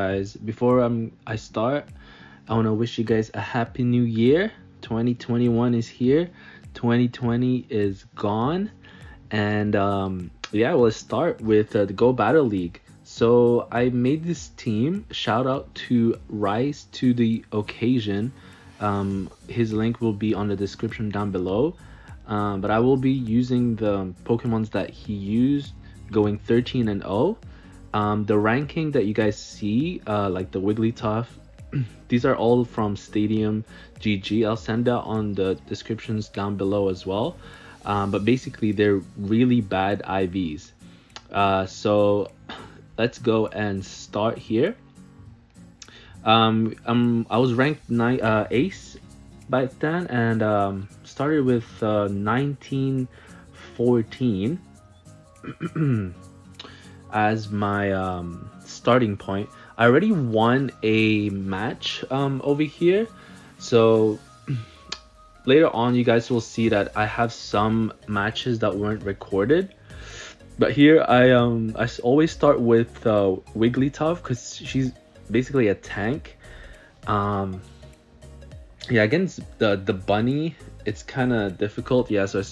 guys. Before I start, I want to wish you guys a happy new year. 2021 is here. 2020 is gone. And yeah, let's start with the Go Battle League. So I made this team. Shout out to Rise to the Occasion. His link will be on the description down below. But I will be using the Pokemons that he used, going 13 and 0. The ranking that you guys see, like the Wigglytuff, these are all from Stadium GG. I'll send that on the descriptions down below as well. But basically, they're really bad IVs. So let's go and start here. I was ranked ace back then, and started with 1914 as my starting point. I already won a match over here, so later on you guys will see that I have some matches that weren't recorded. But here I always start with Wigglytuff because she's basically a tank. Yeah, against the bunny, it's kind of difficult. Yeah, so I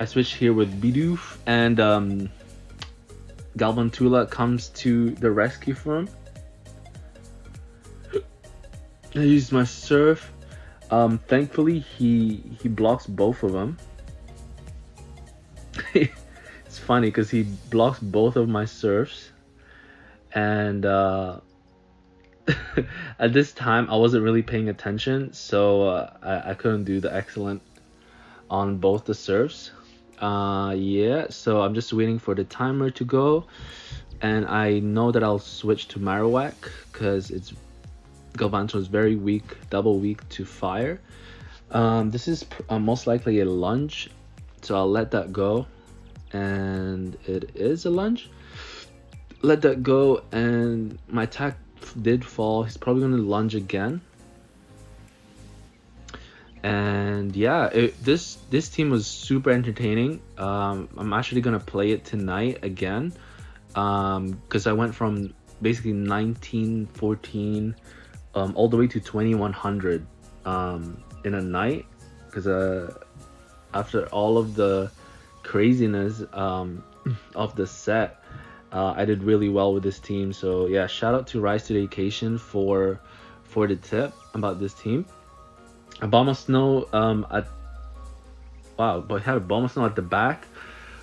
switched here with Bidoof, and Galvantula comes to the rescue for him. I used my surf. Thankfully he blocks both of them. It's funny because he blocks both of my surfs, and at this time I wasn't really paying attention, so I couldn't do the excellent on both the surfs. Yeah, so I'm just waiting for the timer to go, and I know that I'll switch to Marowak because Galvantula is very weak, double weak to fire. This is most likely a lunge, so I'll let that go, and it is a lunge. Let that go, and my attack did fall. He's probably going to lunge again. And yeah, this team was super entertaining. I'm actually gonna play it tonight again, because I went from basically 1914 all the way to 2100 in a night, because after all of the craziness of the set, I did really well with this team. So yeah, shout out to Rise to the Occasion for the tip about this team. A Abomasnow but it had a Abomasnow at the back.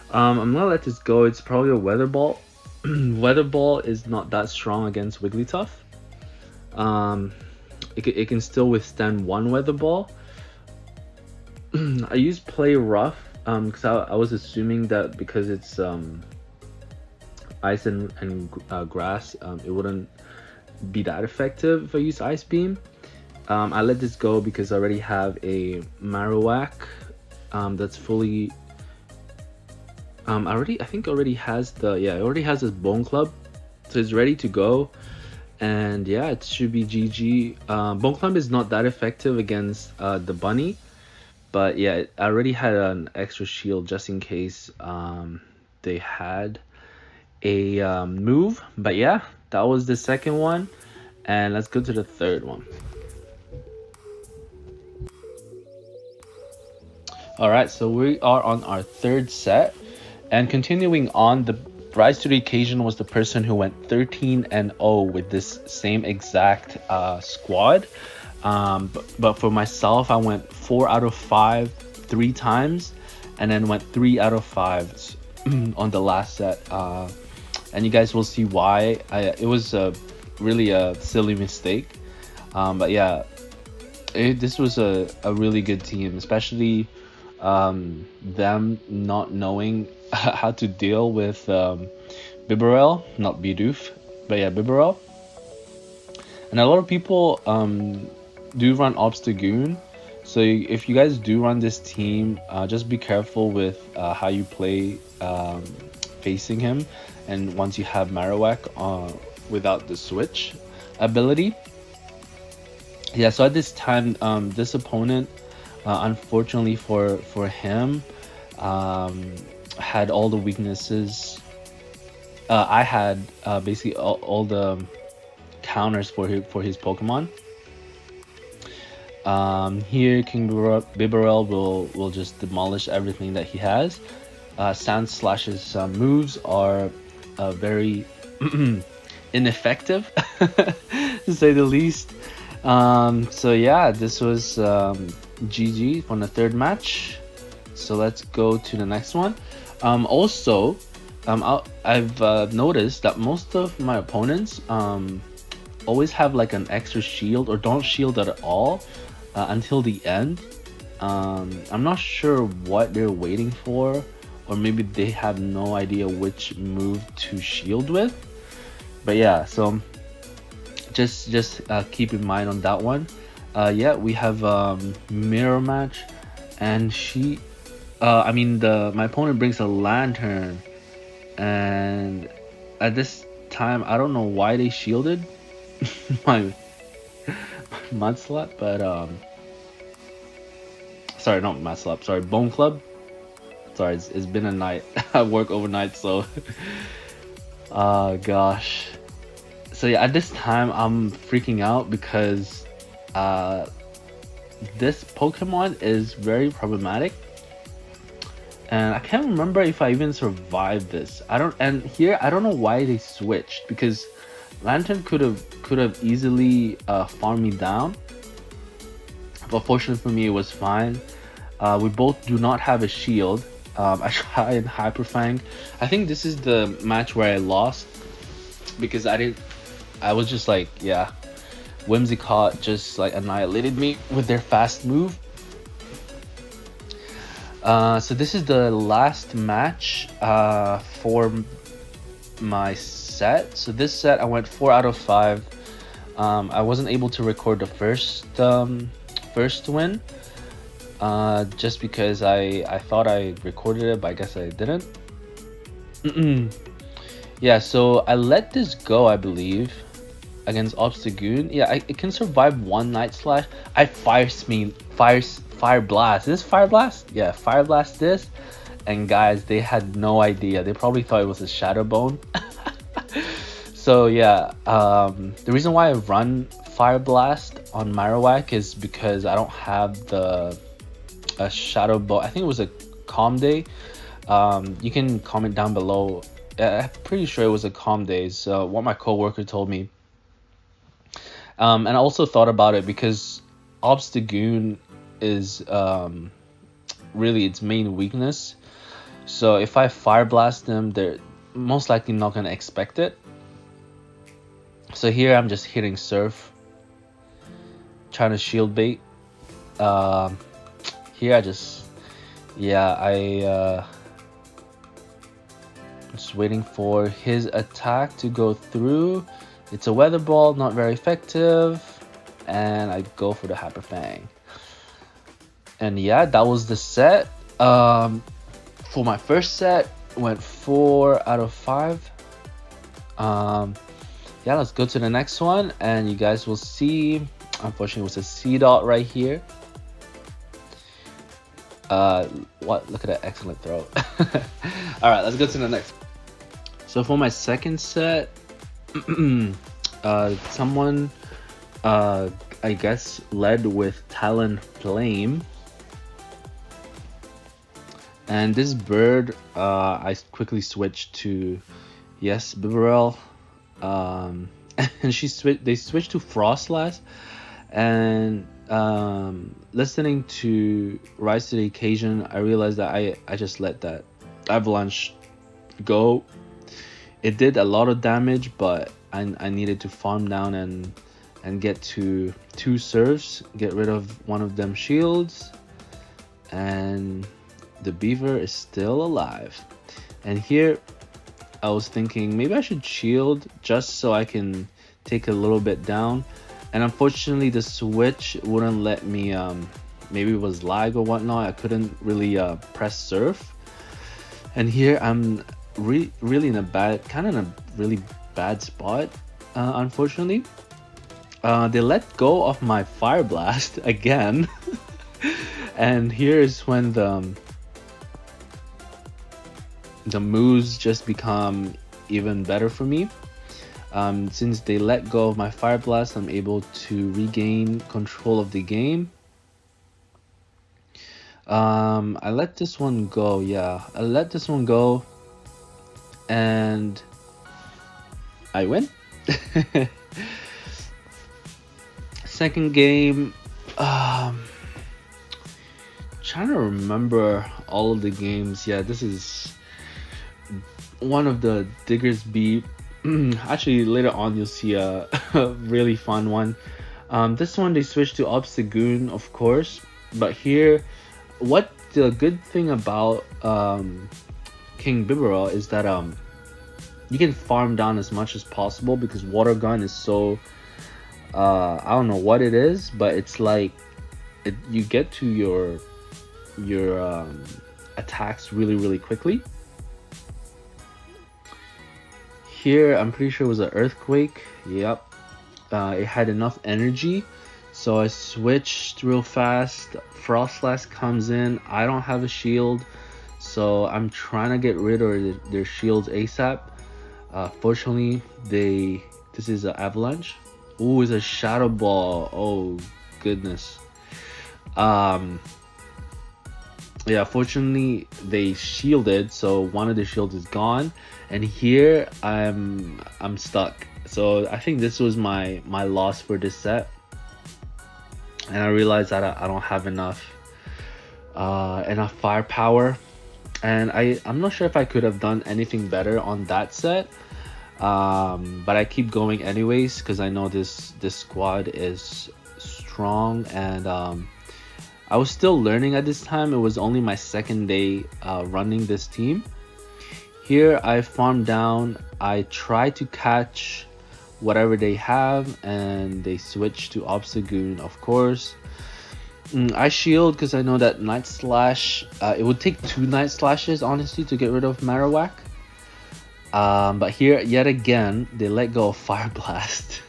I'm gonna let this go. It's probably a Weather Ball. Weather Ball is not that strong against Wigglytuff. It can still withstand one Weather Ball. I used Play Rough because I was assuming that because it's ice and grass, it wouldn't be that effective if I use Ice Beam. I let this go because I already have a Marowak that's fully I think already has it already has this Bone Club, so it's ready to go. And yeah, it should be GG. Bone Club is not that effective against the bunny, but yeah, I already had an extra shield just in case they had a move. But yeah, that was the second one, and let's go to the third one. Alright, so we are on our third set, and continuing on, the Rise to the Occasion was the person who went 13 and 0 with this same exact squad. But for myself, I went 4 out of 5 3 times, and then went 3 out of 5 on the last set. And you guys will see why. It was really a silly mistake. But yeah, this was a really good team, especially them not knowing how to deal with BIBAREL, not Bidoof, but yeah, BIBAREL. And a lot of people do run Obstagoon, so if you guys do run this team, just be careful with how you play facing him, and once you have Marowak without the switch ability. Yeah, so at this time, this opponent, unfortunately for him, had all the weaknesses I had basically all the counters for his Pokemon. Here, King Bibarel will just demolish everything that he has. Sand Slash's moves are very ineffective, to say the least. So yeah, this was GG on the third match. So let's go to the next one. Also, I've noticed that most of my opponents always have like an extra shield or don't shield at all until the end. I'm not sure what they're waiting for, or maybe they have no idea which move to shield with. But yeah, so just keep in mind on that one. Yeah, we have mirror match, and my opponent brings a lantern, and at this time I don't know why they shielded my Mudslap, but sorry, not Mudslap, sorry, Bone Club. Sorry, it's been a night. I work overnight, so gosh. So yeah, at this time I'm freaking out because this Pokemon is very problematic, and I can't remember if I even survived this. I don't know why they switched, because Lantern could have easily farmed me down, but fortunately for me it was fine. We both do not have a shield. I tried Hyper Fang. I think this is the match where I lost because I was just like, yeah, Whimsicott just like annihilated me with their fast move. So this is the last match for my set. So this set I went 4 out of 5. I wasn't able to record the first win, just because I thought I recorded it, but I guess I didn't. Yeah, so I let this go, I believe, against Obstagoon. Yeah, it can survive one Night Slash. I Fire Blast. Is this Fire Blast? Yeah, Fire Blast this. And guys, they had no idea. They probably thought it was a Shadow Bone. So yeah, the reason why I run Fire Blast on Marowak is because I don't have a Shadow Bone. I think it was a Calm Day. You can comment down below. I'm pretty sure it was a Calm Day. So what my coworker told me. And I also thought about it because Obstagoon is really its main weakness. So if I Fire Blast them, they're most likely not going to expect it. So here I'm just hitting Surf, trying to shield bait. Here I just, just waiting for his attack to go through. It's a Weather Ball, not very effective, and I go for the Hyper Fang. And yeah, that was the set. For my first set, went 4 out of 5. Yeah, let's go to the next one, and you guys will see. Unfortunately, it was a C dot right here. What? Look at that excellent throw. All right, let's go to the next. So for my second set, someone, I guess, led with Talon Flame. And this bird, I quickly switched to, yes, Bibarel. And they switched to Frostlass. And listening to Rise to the Occasion, I realized that I just let that Avalanche go. It did a lot of damage, but I needed to farm down and get to 2 serves, get rid of one of them shields, and the beaver is still alive. And here I was thinking maybe I should shield just so I can take a little bit down, and unfortunately the switch wouldn't let me. Maybe it was lag or whatnot. I couldn't really press surf, and here I'm really in a really bad spot, unfortunately. They let go of my Fire Blast again. And here is when the moves just become even better for me. Since they let go of my Fire Blast, I'm able to regain control of the game. I let this one go. Yeah, I let this one go, and I win. Second game, trying to remember all of the games. Yeah, this is one of the Diggers B. Actually, later on you'll see a, a really fun one. This one they switched to Obstagoon, of course, but here, what the good thing about King BIBAREL is that you can farm down as much as possible because Water Gun is so I don't know what it is, but it's like you get to your attacks really quickly. Here I'm pretty sure it was an earthquake. Yep, it had enough energy, so I switched real fast. Frostlass comes in. I don't have a shield, so I'm trying to get rid of their shields ASAP. Fortunately, this is an avalanche. Ooh, it's a shadow ball. Oh goodness. Yeah, fortunately they shielded, so one of the shields is gone, and here I'm stuck. So I think this was my loss for this set, and I realized that I don't have enough firepower, and I'm not sure if I could have done anything better on that set. But I keep going anyways because I know this squad is strong, and I was still learning at this time. It was only my second day running this team. Here I farm down. I try to catch whatever they have, and they switch to Obstagoon, of course. I shield because I know that Night Slash, it would take 2 Night Slashes honestly to get rid of Marowak. But here yet again they let go of Fire Blast.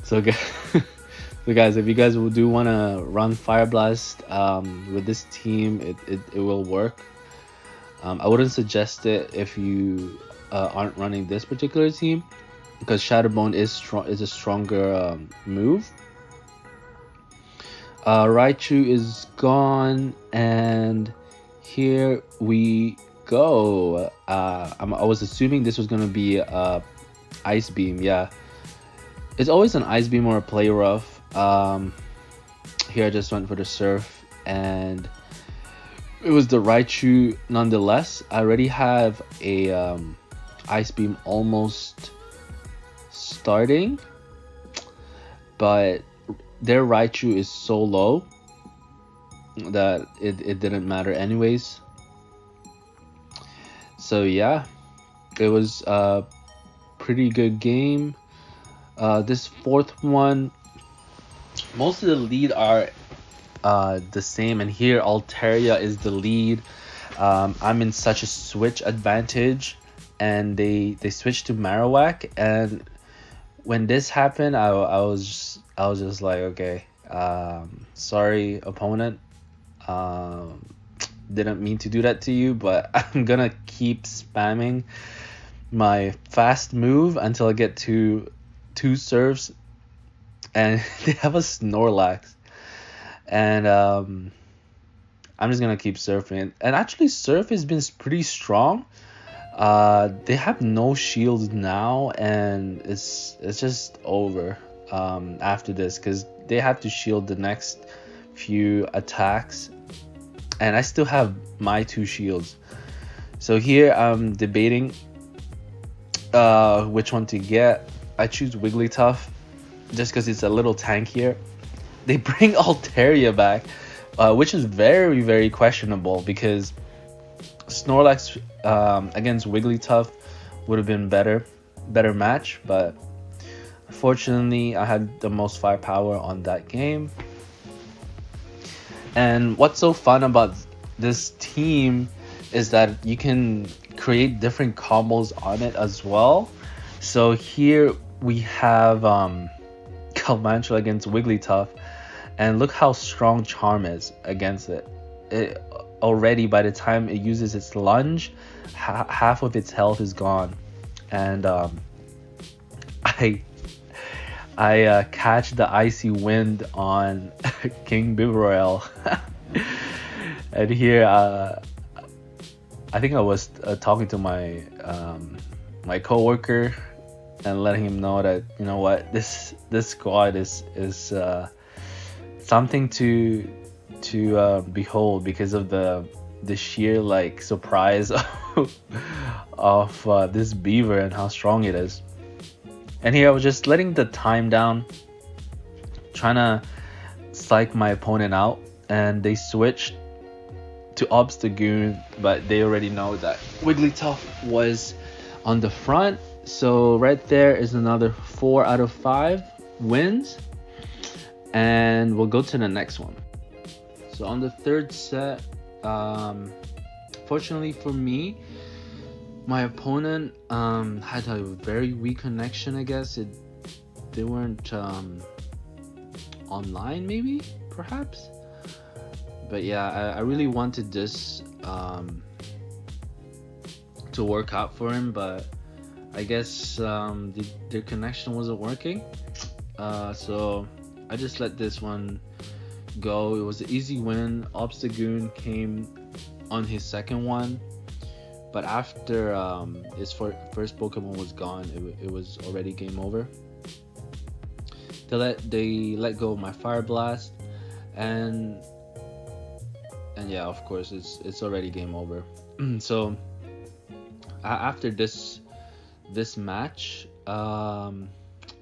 So guys, if you guys do want to run Fire Blast with this team, it will work. I wouldn't suggest it if you aren't running this particular team, because Shadowbone is a stronger move. Raichu is gone, and here we go. I was assuming this was gonna be Ice Beam. Yeah, it's always an Ice Beam or a Play Rough. Here I just went for the Surf, and it was the Raichu nonetheless. I already have a Ice Beam almost starting, but their Raichu is so low that it didn't matter anyways. So yeah, it was a pretty good game. This fourth one, most of the lead are the same, and here Altaria is the lead. I'm in such a switch advantage, and they switched to Marowak, and when this happened, I was just like, okay, sorry opponent, didn't mean to do that to you, but I'm gonna keep spamming my fast move until I get to 2 serves, and they have a Snorlax, and I'm just gonna keep surfing. And actually Surf has been pretty strong. They have no shields now, and it's just over after this, because they have to shield the next few attacks, and I still have my 2 shields. So here I'm debating which one to get. I choose Wigglytuff just because it's a little tankier. They bring Altaria back, which is very questionable, because Snorlax against Wigglytuff would have been better match, but unfortunately I had the most firepower on that game. And what's so fun about this team is that you can create different combos on it as well. So here we have Galvantula against Wigglytuff, and look how strong Charm is against it. already by the time it uses its lunge, half of its health is gone. And I catch the icy wind on King BIBAREL. And here I think I was talking to my coworker and letting him know that, you know what, this squad is something to behold, because of the sheer like surprise of this beaver and how strong it is. And here I was just letting the time down, trying to psych my opponent out, and they switched to Obstagoon, but they already know that Wigglytuff was on the front. So right there is another 4 out of 5 wins, and we'll go to the next one. So on the third set, fortunately for me, my opponent had a very weak connection, I guess. They weren't online, maybe, perhaps. But yeah, I really wanted this to work out for him, but I guess their connection wasn't working. So I just let this one go. It was an easy win. Obstagoon came on his second one, but after his first Pokemon was gone, it was already game over. They let go of my Fire Blast, and yeah, of course it's already game over. So after this match,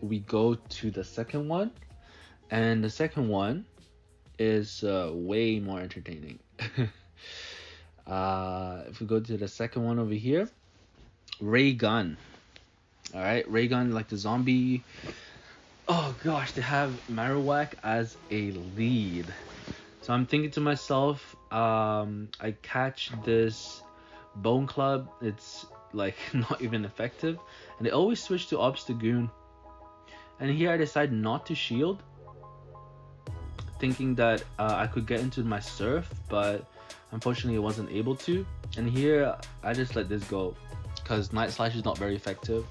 we go to the second one, and the second one is way more entertaining. If we go to the second one over here, Ray Gun. All right, Ray Gun, like the zombie. Oh gosh, they have Marowak as a lead. So I'm thinking to myself, I catch this Bone Club. It's like not even effective, and they always switch to Obstagoon. And here I decide not to shield, thinking that I could get into my Surf, but unfortunately I wasn't able to. And here I just let this go, because Night Slash is not very effective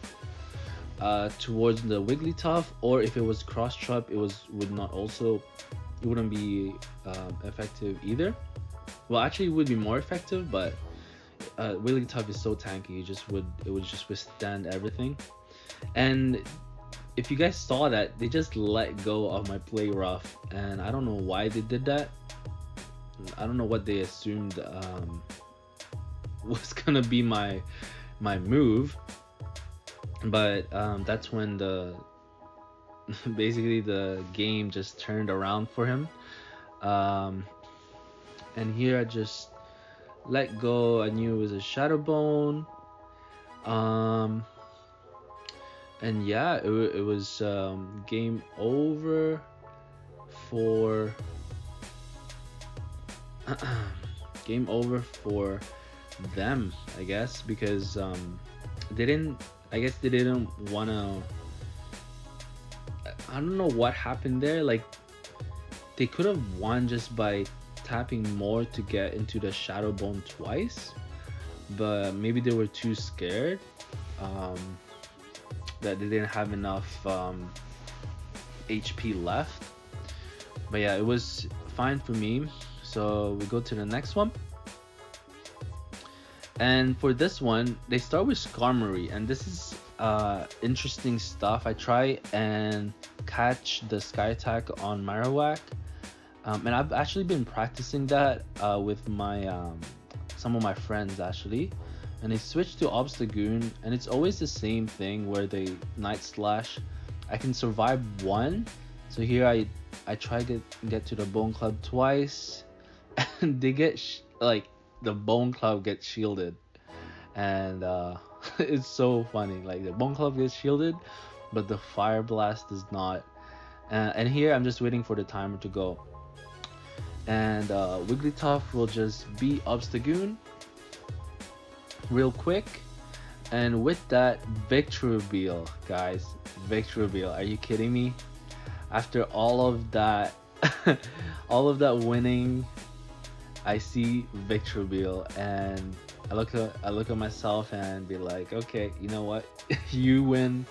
towards the Wigglytuff, or if it was Cross Trap, it wouldn't be effective either. Well, actually it would be more effective, but Wigglytuff is so tanky, it would just withstand everything. And if you guys saw that, they just let go of my Play Rough, and I don't know why they did that. I don't know what they assumed was gonna be my move, but that's when basically the game just turned around for him. And here I just let go. I knew it was a Shadow Bone. And yeah, it was game over for game over for them, I guess, because they didn't want to. I don't know what happened there. Like, they could have won just by tapping more to get into the Shadow Bone twice, but maybe they were too scared that they didn't have enough HP left. But yeah, it was fine for me. So we go to the next one, and for this one they start with Skarmory, and this is interesting stuff. I try and catch the Sky Attack on Marowak, and I've actually been practicing that with my some of my friends actually, and they switched to Obstagoon, and it's always the same thing where they Night Slash. I can survive one, so here I try to get to the Bone Club twice, and they get like the Bone Club gets shielded, and it's so funny. Like, the Bone Club gets shielded, but the Fire Blast does not. And here I'm just waiting for the timer to go, and Wigglytuff will just beat Obstagoon real quick, and with that, victory reveal, guys. Victory reveal. Are you kidding me? After all of that all of that winning I see Victorville, and I look at myself and be like, okay, you know what? You win,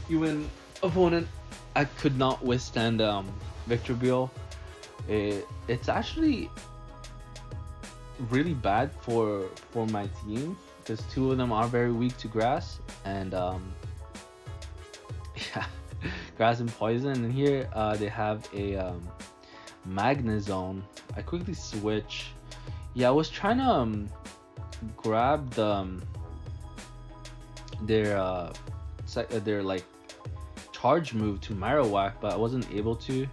you win, opponent. I could not withstand Victorville. It's actually really bad for my team because two of them are very weak to grass, and yeah, grass and poison. And here they have a Magnezone. I quickly switch. Yeah, I was trying to grab their like charge move to Marowak, but I wasn't able to.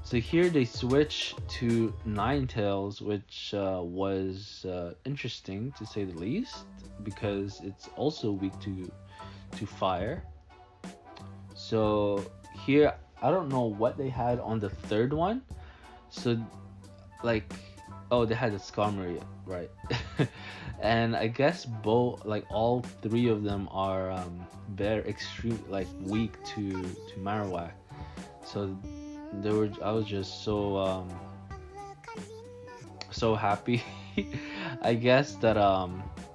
So here they switch to Ninetales, which was interesting to say the least, because it's also weak to fire. So here I don't know what they had on the third one. So like, oh, they had a Skarmory, right? And I guess both, like all three of them are very extreme, like weak to Marowak. So I was just so happy. I guess that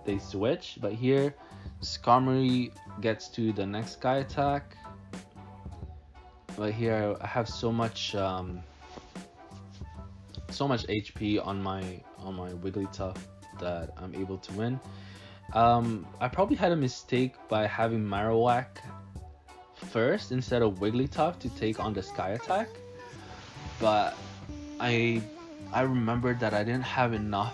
they switch, but here Skarmory gets to the next guy attack. But here I have so much HP on my Wigglytuff that I'm able to win. I probably had a mistake by having Marowak first instead of Wigglytuff to take on the Sky Attack, but I remembered that I didn't have enough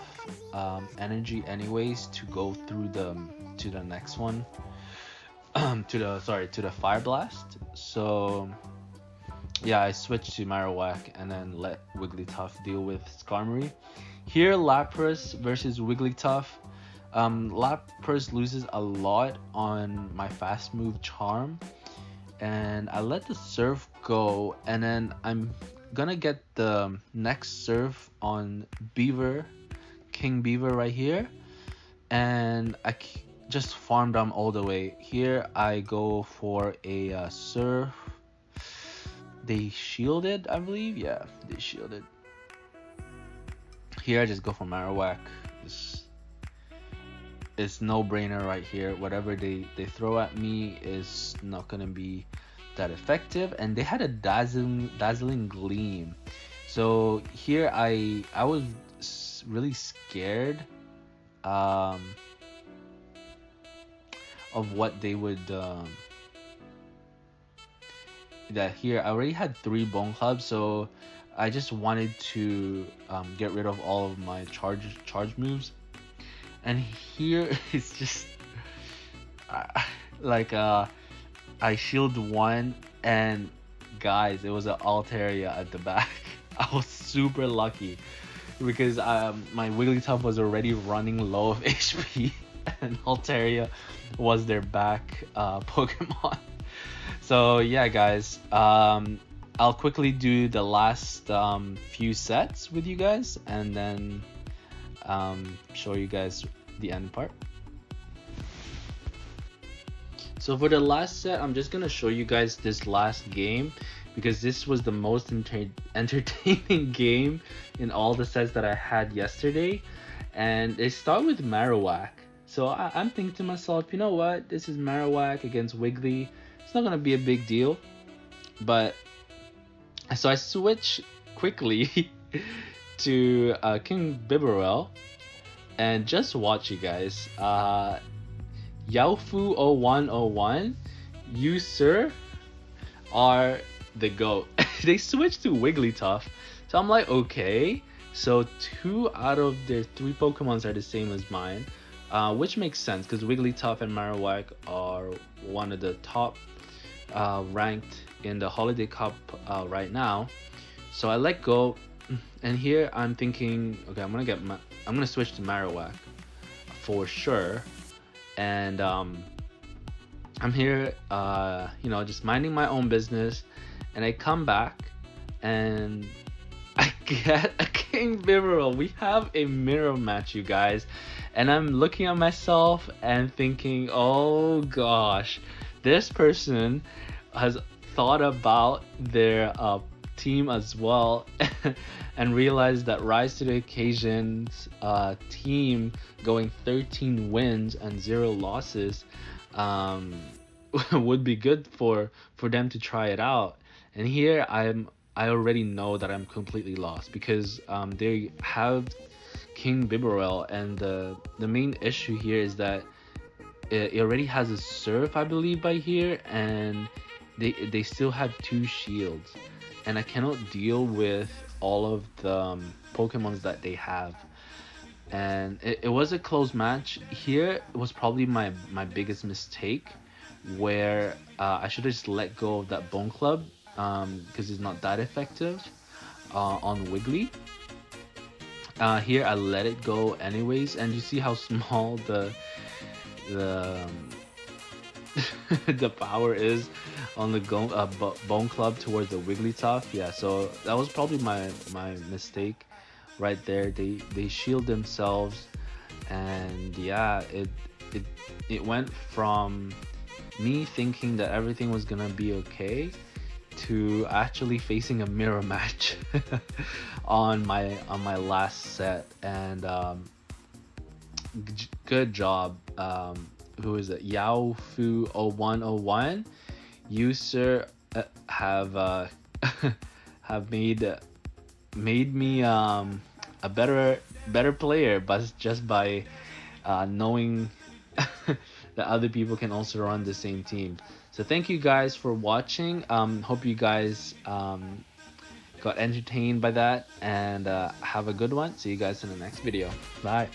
energy anyways to go through to the next one, to the Fire Blast. So yeah, I switched to Marowak and then let Wigglytuff deal with Skarmory. Here, Lapras versus Wigglytuff. Lapras loses a lot on my fast move Charm, and I let the Surf go, and then I'm gonna get the next Surf on King Beaver right here, and I just farmed them all the way. Here I go for a Surf. They shielded, I believe. Yeah, they shielded. Here I just go for Marowak. It's no brainer right here. Whatever they throw at me is not gonna be that effective. And they had a dazzling gleam. So here I was really scared of what they would that here I already had 3 Bone Clubs, so I just wanted to get rid of all of my charge moves. And here it's just like I shield 1, and guys, it was an Altaria at the back. I was super lucky because my Wigglytuff was already running low of HP, and Altaria was their back Pokemon. So yeah, guys, I'll quickly do the last few sets with you guys, and then show you guys the end part. So for the last set, I'm just gonna show you guys this last game because this was the most entertaining game in all the sets that I had yesterday, and they start with Marowak. So I'm thinking to myself, you know what? This is Marowak against Wiggly. It's not gonna be a big deal, but so I switch quickly to King BIBAREL, and just watch, you guys. Yaofu0101, you sir are the GOAT. They switched to Wigglytuff, so I'm like, okay, so 2 out of their 3 Pokemons are the same as mine, which makes sense because Wigglytuff and Marowak are one of the top ranked in the Holiday Cup right now. So I let go, and here I'm thinking, okay, I'm gonna switch to Marowak for sure. And I'm here, just minding my own business, and I come back and I get a King BIBAREL. We have a mirror match, you guys, and I'm looking at myself and thinking, oh gosh, this person has thought about their team as well and realized that Rise to the Occasion's team going 13 wins and 0 losses um, would be good for them to try it out. And here I already know that I'm completely lost because they have King Bibarel, and the main issue here is that it already has a surf, I believe, by here, and they still have 2 shields, and I cannot deal with all of the Pokemons that they have. And it was a close match. Here was probably my biggest mistake, where I should have just let go of that Bone Club because it's not that effective on Wiggly. Here I let it go anyways, and you see how small the the power is on the Bone Club towards the Wigglytuff. Yeah, so that was probably my mistake right there. They shield themselves, and yeah, it it went from me thinking that everything was gonna be okay to actually facing a mirror match on my last set. And good job. Who is it? Yaofu0101 user have have made me a better player, but just by knowing that other people can also run the same team. So thank you guys for watching. Hope you guys got entertained by that, and have a good one. See you guys in the next video. Bye.